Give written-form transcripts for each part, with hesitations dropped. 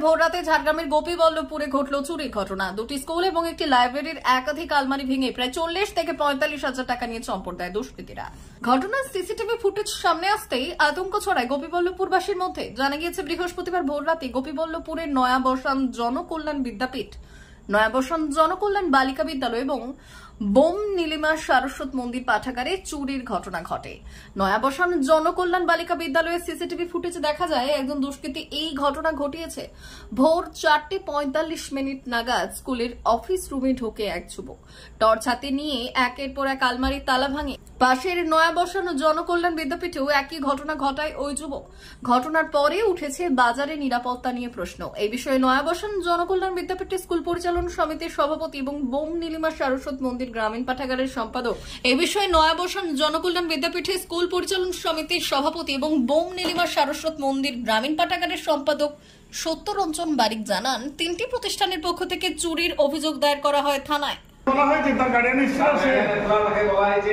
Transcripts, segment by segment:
ভোররাতে ঝাড়গ্রামের গোপীবল্লভপুরে ঘটল চুরির ঘটনা। দুটি স্কুল এবং একটি লাইব্রেরির একাধিক আলমারি ভেঙে প্রায় 40 থেকে 45,000 টাকা নিয়ে চম্পট দেয় দুষ্কৃতীরা। ঘটনার সিসিটিভি ফুটেজ সামনে আসতেই আতঙ্ক ছড়ায় গোপীবল্লভপুরবাসীর মধ্যে। জানা গিয়েছে, বৃহস্পতিবার ভোররাতে গোপীবল্লভপুরের নয়াবসান জনকল্যাণ বিদ্যাপীঠ, নয়াবসান জনকল্যাণ বালিকা বিদ্যালয় এবং বোম নীলিমা সারস্বত মন্দির পাঠাগারে চুরির ঘটনা ঘটে। নয়াবসান জনকল্যাণ বালিকা বিদ্যালয়ের সিসিটিভি ফুটেজে দেখা যায়, একজন দুষ্কৃতী এই ঘটনা ঘটিয়েছে। ভোর 4:45 নাগাদ স্কুলের অফিস রুমে ঢোকে এক যুবক। টর্চ হাতে নিয়ে একের পর এক আলমারির তালা ভাঙে। পাশের নয়াবসান জনকল্যাণ বিদ্যাপীঠেও একই ঘটনা ঘটায় ওই যুবক। ঘটনার পরে উঠেছে বাজারে নিরাপত্তা নিয়ে প্রশ্ন। এই বিষয়ে নয়াবসান জনকল্যাণ বিদ্যাপীঠের স্কুল পরিচালন সমিতির সভাপতি এবং বোম নীলিমা সারস্বত মন্দির গ্রামীণ পাঠাগারের সম্পাদক এই বিষয়ে নয়াবসান জনকল্যাণ বিদ্যাপীঠে স্কুল পরিচালন সমিতির সভাপতি এবং বোম নীলিমা সারস্বত মন্দির গ্রামীণ পাঠাগারের সম্পাদক সত্যরঞ্জন বারিক জানান, তিনটি প্রতিষ্ঠানের পক্ষ থেকে চুরির অভিযোগ দায়ের করা হয় থানায়। বলা হয়েছে তার গার্ডিয়ান ছিল, সে তাকে বলা হয়েছে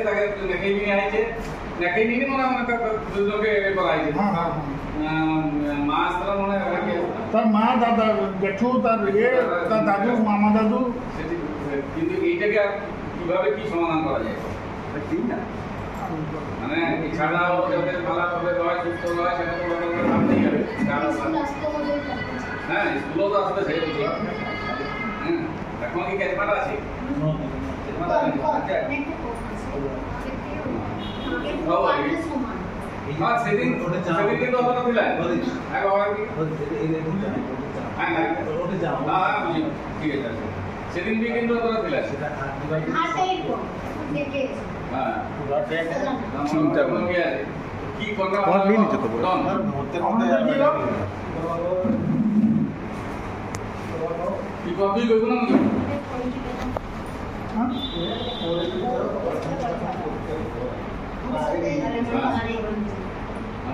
তাকে নেকেই নিয়ে আইছে, নেকেই নিয়ে মানে দুজনকে বলা হয়েছে। মা আসলে মনে হয় তার মা, দাদা, জেঠু, তার তার দাদু, মামা দাদু। কিন্তু এইটাকে কিভাবে কি সমাধান করা যায় ঠিক না, মানে এছাড়াও যাতে ভালোভাবে হয়, সুস্থ হয়, সেটা তো ভাবতেই হবে। হ্যাঁ, স্কুলও তো আসলে সেই এখন কি ক্যাচমার আছে? সেদিন কিন্তু অতটা ছিল ঠিক আছে, সেদিন কিন্তু অতটা ছিল কি কপি করবো না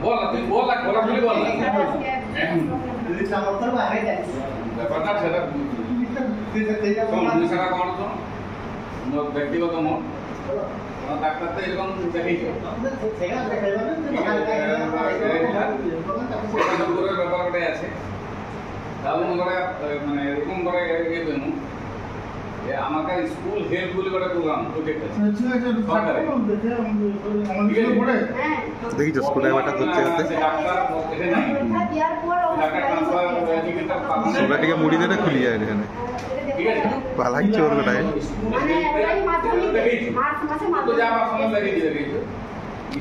বল, তুই বল, খোলাখুলি বল না ব্যাপারটা, সেটা সেটা কর তো ব্যক্তিগত মত। ডাক্তার তো এরকম দেখেইছ ব্যাপার ওটাই আছে। তাহলে মানে এরকম করে ইয়ে দেবো যে আমাকে স্কুল হেলথ বলে একটা প্রোগ্রাম প্রজেক্ট আছে। দেখি স্কুলে একটা হচ্ছে সোলাটিকে মুড়ি দিয়ে খুলি যায় এখানে ভালাই চোর গোটায়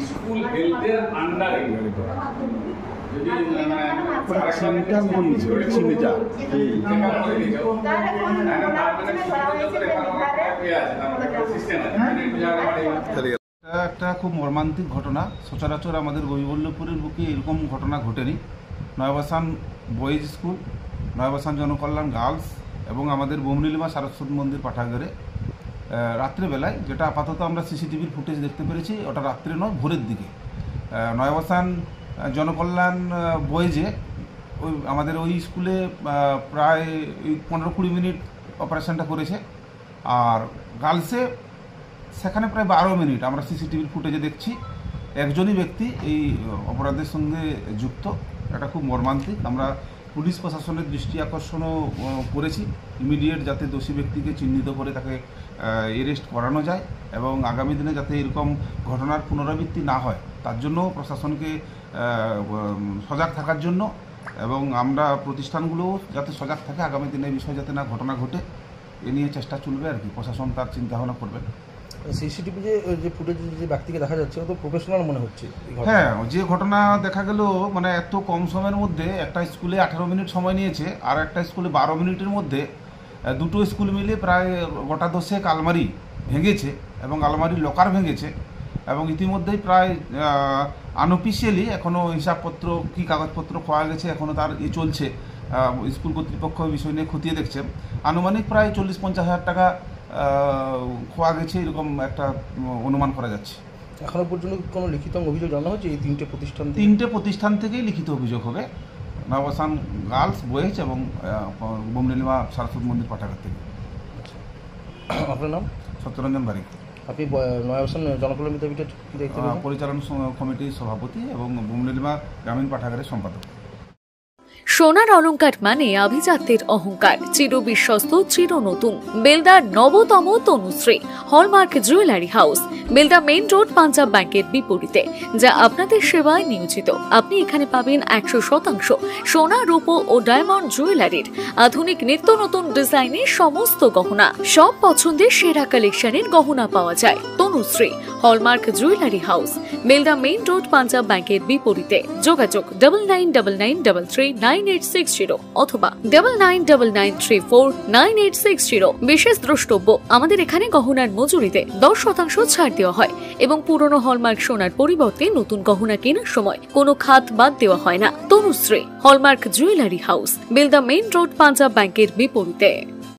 স্কুল হেলথের আন্ডারে একটা খুব মর্মান্তিক ঘটনা। সচরাচর আমাদের গোপীবল্লভপুরের বুকে এরকম ঘটনা ঘটেনি। নয়াবসান বয়েজ স্কুল, নয়াবসান জনকল্যাণ গার্লস এবং আমাদের বোম নীলিমা সারস্বত মন্দির পাঠাগারে রাত্রেবেলায়, যেটা আপাতত আমরা সিসিটিভির ফুটেজ দেখতে পেরেছি, ওটা রাত্রে নয়, ভোরের দিকে নয়াবসান জনকল্যাণ বয়েজে আমাদের ওই স্কুলে প্রায় 15-20 মিনিট অপারেশনটা করেছে, আর গার্লসে সেখানে প্রায় 12 মিনিট আমরা সিসিটিভির ফুটেজে দেখছি। একজনই ব্যক্তি এই অপরাধের সঙ্গে যুক্ত। এটা খুব মর্মান্তিক। আমরা পুলিশ প্রশাসনের দৃষ্টি আকর্ষণও করেছি ইমিডিয়েট, যাতে দোষী ব্যক্তিকে চিহ্নিত করে তাকে অ্যারেস্ট করানো যায় এবং আগামী দিনে যাতে এরকম ঘটনার পুনরাবৃত্তি না হয় তার জন্য প্রশাসনকে সজাগ থাকার জন্য, এবং আমরা প্রতিষ্ঠানগুলো যাতে সজাগ থাকে, আগামী দিনে এই বিষয় যাতে না ঘটনা ঘটে এ নিয়ে চেষ্টা চলবে আর কি। প্রশাসন তার চিন্তাভাবনা করবে। সিসিটিভি যে ফুটেজ যে ব্যক্তিকে দেখা যাচ্ছে ও তো প্রফেশনাল মনে হচ্ছে। হ্যাঁ, যে ঘটনা দেখা গেল, মানে এত কম সময়ের মধ্যে একটা স্কুলে 18 মিনিট সময় নিয়েছে, আর একটা স্কুলে 12 মিনিটের মধ্যে দুটো স্কুল মিলে প্রায় গোটা 10 আলমারি ভেঙেছে এবং আলমারি লকার ভেঙেছে, এবং ইতিমধ্যেই প্রায় আনঅফিসিয়ালি এখনও হিসাবপত্র কি কাগজপত্র পাওয়া গেছে, এখনও তার চলছে। স্কুল কর্তৃপক্ষ বিষয় নিয়ে খতিয়ে দেখছে। আনুমানিক প্রায় 40-50 হাজার টাকা খোয়া গেছে, এরকম একটা অনুমান করা যাচ্ছে। এখনো পর্যন্ত কোনো লিখিত অভিযোগ জানা হচ্ছে? এই তিনটে প্রতিষ্ঠান থেকেই লিখিত অভিযোগ হবে, নয়াবসান গার্লস বয়েজ এবং বোম নীলিমা সারস্বত মন্দির পাঠাগার থেকে। আপনার নাম? সত্যরঞ্জন বারিক। আপনি নয়াবসান জনকল্যাণ বিদ্যাপীঠের পরিচালন কমিটির সভাপতি এবং বোম নীলিমা গ্রামীণ পাঠাগারের সম্পাদক। সোনার অলংকার মানে আভিজাত্যের অহংকার, চির বিশ্বস্ত, চির নতুন। বেলদার নবতম Tanushree hallmark jewellery house, Belda main road, Punjab ব্যাংকের বিপরীতে, যা আপনাদের সেবায় নিয়োজিত। আপনি এখানে পাবেন 100% সোনা, রূপো ও ডায়মন্ড জুয়েলারির আধুনিক নিত্য নতুন ডিজাইনের সমস্ত গহনা। সব পছন্দের সেরা কালেকশনের গহনা পাওয়া যায়। Tanushree hallmark jewellery house, Belda main road, Punjab ব্যাংকের বিপরীতে। যোগাযোগ 9999339860 অথবা 9999349860। বিশেষ দ্রষ্টব্য, আমাদের এখানে গহনার মজুরিতে 10% ছাড় দেওয়া হয় এবং পুরনো হলমার্ক সোনার পরিবর্তে নতুন গহনা কেনার সময় কোনো খাত বাদ দেওয়া হয় না। Tanushree hallmark jewellery house, Belda main road, Punjab ব্যাংকের বিপরীতে।